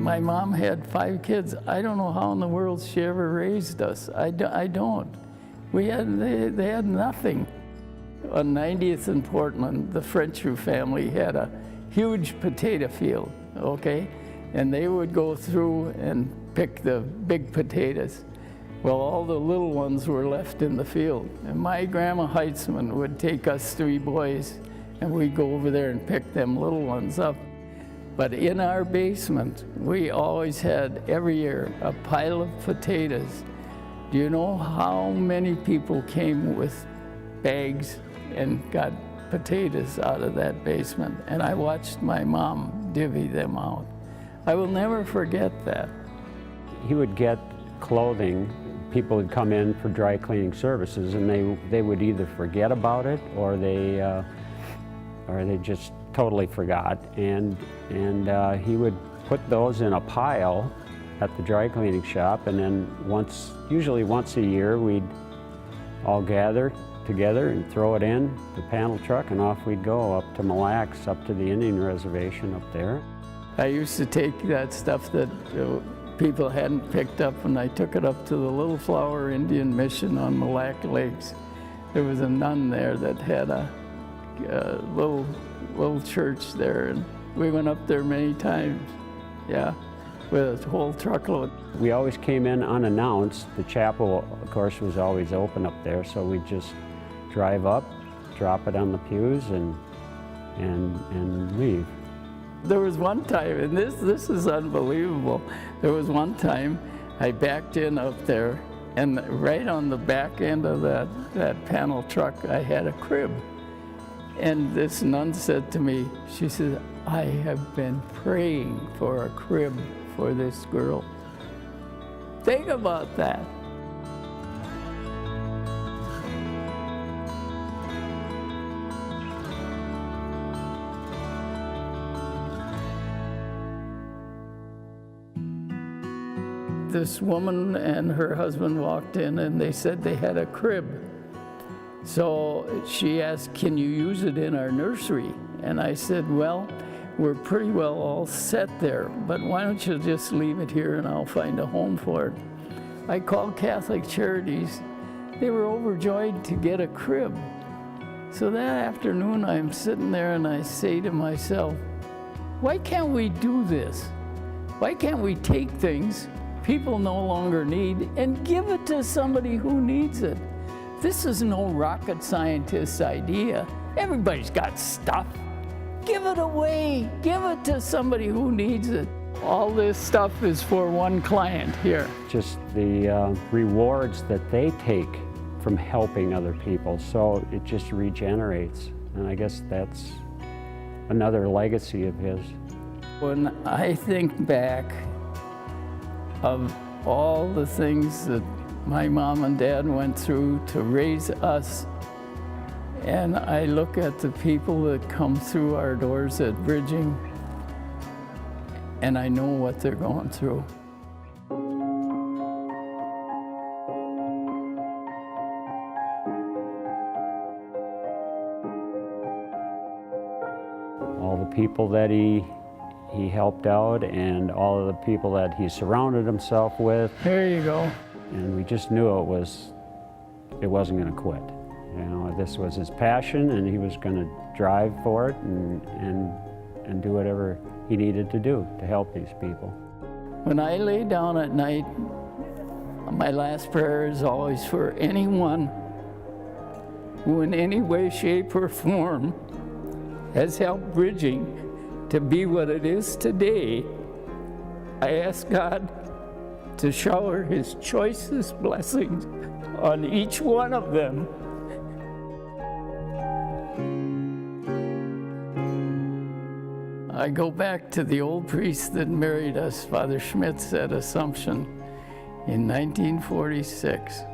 my mom had 5 kids. I don't know how in the world she ever raised us. I don't. They had nothing. On 90th in Portland, the Frenchroux family had a huge potato field, okay? And they would go through and pick the big potatoes. Well, all the little ones were left in the field. And my grandma Heitzman would take us 3 boys, and we'd go over there and pick them little ones up. But in our basement, we always had, every year, a pile of potatoes. Do you know how many people came with bags and got potatoes out of that basement? And I watched my mom divvy them out. I will never forget that. He would get clothing. People would come in for dry cleaning services, and they would either forget about it or they just totally forgot. And he would put those in a pile at the dry cleaning shop, and then usually once a year, we'd all gather together and throw it in the panel truck, and off we'd go up to Mille Lacs, up to the Indian reservation up there. I used to take that stuff that people hadn't picked up, and I took it up to the Little Flower Indian Mission on Mille Lacs Lakes. There was a nun there that had a little church there, and we went up there many times, yeah, with a whole truckload. We always came in unannounced. The chapel, of course, was always open up there, so we'd just drive up, drop it on the pews, and leave. There was one time, and this is unbelievable. There was one time I backed in up there, and right on the back end of that panel truck, I had a crib. And this nun said to me, she said, "I have been praying for a crib for this girl." Think about that. This woman and her husband walked in, and they said they had a crib. So she asked, "Can you use it in our nursery?" And I said, "Well, we're pretty well all set there, but why don't you just leave it here and I'll find a home for it." I called Catholic Charities. They were overjoyed to get a crib. So that afternoon I'm sitting there and I say to myself, why can't we do this? Why can't we take things people no longer need and give it to somebody who needs it? This is no rocket scientist idea. Everybody's got stuff. Give it away. Give it to somebody who needs it. All this stuff is for one client here. Just the rewards that they take from helping other people, so it just regenerates. And I guess that's another legacy of his. When I think back of all the things that my mom and dad went through to raise us, and I look at the people that come through our doors at Bridging, and I know what they're going through. All the people that he helped out, and all of the people that he surrounded himself with. There you go. And we just knew it wasn't going to quit. You know, this was his passion, and he was going to drive for it and do whatever he needed to do to help these people. When I lay down at night, my last prayer is always for anyone who in any way, shape, or form has helped Bridging to be what it is today. I ask God to shower His choicest blessings on each one of them. I go back to the old priest that married us, Father Schmitz, at Assumption in 1946.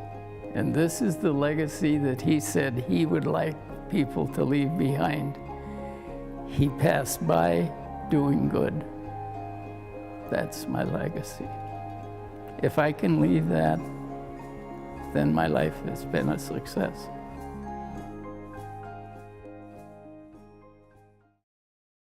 And this is the legacy that he said he would like people to leave behind. He passed by doing good. That's my legacy. If I can leave that, then my life has been a success.